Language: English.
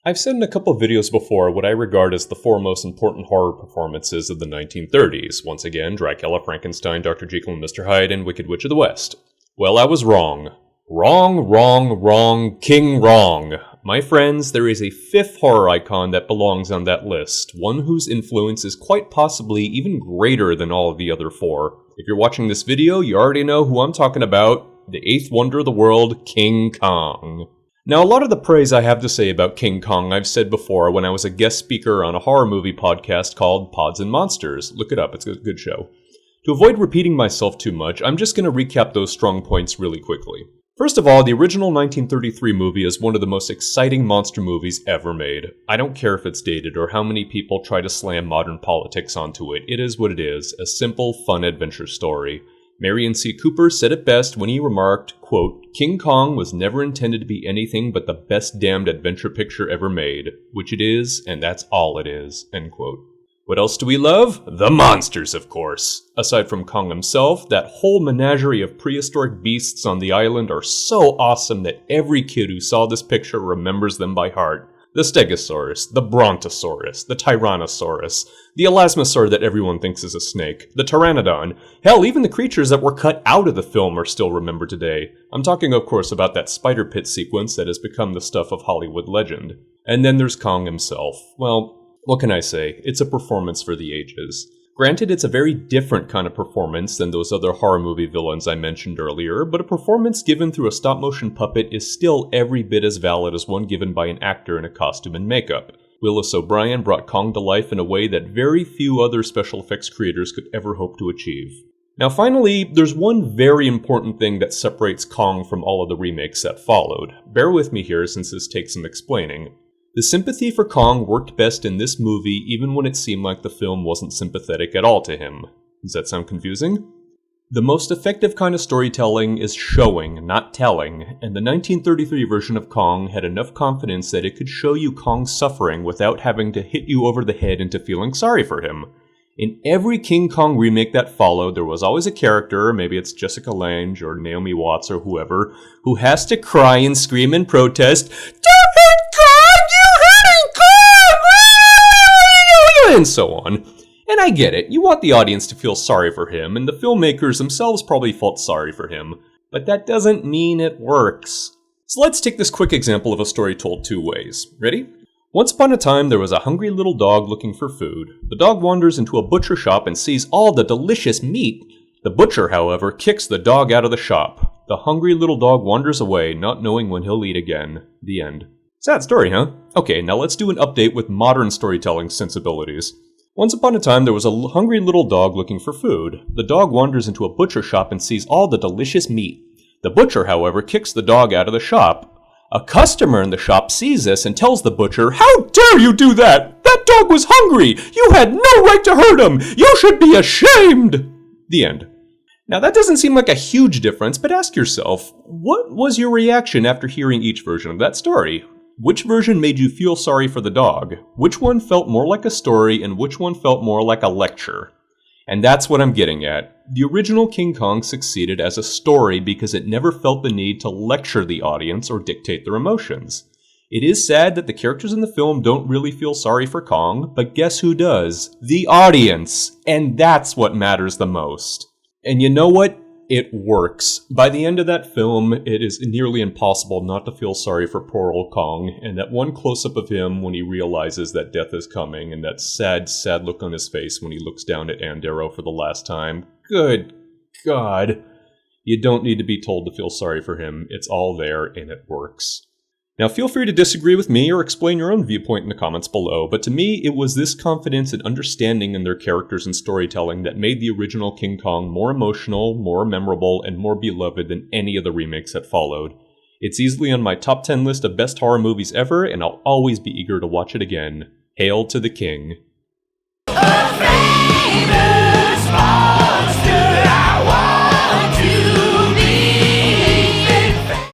I've said in a couple of videos before what I regard as the four most important horror performances of the 1930s. Once again, Dracula, Frankenstein, Dr. Jekyll and Mr. Hyde, and Wicked Witch of the West. Well, I was wrong. Wrong, king wrong. My friends, there is a fifth horror icon that belongs on that list, one whose influence is quite possibly even greater than all of the other four. If you're watching this video, you already know who I'm talking about, the eighth wonder of the world, King Kong. Now, a lot of the praise I have to say about King Kong I've said before when I was a guest speaker on a horror movie podcast called Pods and Monsters. Look it up, it's a good show. To avoid repeating myself too much, I'm just going to recap those strong points really quickly. First of all, the original 1933 movie is one of the most exciting monster movies ever made. I don't care if it's dated or how many people try to slam modern politics onto it. It is what it is, a simple, fun adventure story. Marion C. Cooper said it best when he remarked, quote, "King Kong was never intended to be anything but the best damned adventure picture ever made, which it is, and that's all it is," end quote. What else do we love? The monsters, of course. Aside from Kong himself, that whole menagerie of prehistoric beasts on the island are so awesome that every kid who saw this picture remembers them by heart. The Stegosaurus, the Brontosaurus, the Tyrannosaurus, the Elasmosaur that everyone thinks is a snake, the Pteranodon. Hell, even the creatures that were cut out of the film are still remembered today. I'm talking, of course, about that spider pit sequence that has become the stuff of Hollywood legend. And then there's Kong himself. Well, what can I say? It's a performance for the ages. Granted, it's a very different kind of performance than those other horror movie villains I mentioned earlier, but a performance given through a stop-motion puppet is still every bit as valid as one given by an actor in a costume and makeup. Willis O'Brien brought Kong to life in a way that very few other special effects creators could ever hope to achieve. Now finally, there's one very important thing that separates Kong from all of the remakes that followed. Bear with me here since this takes some explaining. The sympathy for Kong worked best in this movie even when it seemed like the film wasn't sympathetic at all to him. Does that sound confusing? The most effective kind of storytelling is showing, not telling, and the 1933 version of Kong had enough confidence that it could show you Kong's suffering without having to hit you over the head into feeling sorry for him. In every King Kong remake that followed, there was always a character, maybe it's Jessica Lange or Naomi Watts or whoever, who has to cry and scream and protest, "Don't hit Kong! You hurting Kong!" and so on. And I get it, you want the audience to feel sorry for him, and the filmmakers themselves probably felt sorry for him, but that doesn't mean it works. So let's take this quick example of a story told two ways. Ready? Once upon a time, there was a hungry little dog looking for food. The dog wanders into a butcher shop and sees all the delicious meat. The butcher, however, kicks the dog out of the shop. The hungry little dog wanders away, not knowing when he'll eat again. The end. Sad story, huh? Okay, now let's do an update with modern storytelling sensibilities. Once upon a time, there was a hungry little dog looking for food. The dog wanders into a butcher shop and sees all the delicious meat. The butcher, however, kicks the dog out of the shop. A customer in the shop sees this and tells the butcher, "How dare you do that? That dog was hungry! You had no right to hurt him! You should be ashamed!" The end. Now that doesn't seem like a huge difference, but ask yourself, what was your reaction after hearing each version of that story? Which version made you feel sorry for the dog? Which one felt more like a story and which one felt more like a lecture? And that's what I'm getting at. The original King Kong succeeded as a story because it never felt the need to lecture the audience or dictate their emotions. It is sad that the characters in the film don't really feel sorry for Kong, but guess who does? The audience! And that's what matters the most. And you know what? It works. By the end of that film, it is nearly impossible not to feel sorry for poor old Kong, and that one close-up of him when he realizes that death is coming, and that sad, sad look on his face when he looks down at Andero for the last time. Good God. You don't need to be told to feel sorry for him. It's all there, and it works. Now feel free to disagree with me or explain your own viewpoint in the comments below, but to me it was this confidence and understanding in their characters and storytelling that made the original King Kong more emotional, more memorable, and more beloved than any of the remakes that followed. It's easily on my top 10 list of best horror movies ever, and I'll always be eager to watch it again. Hail to the King.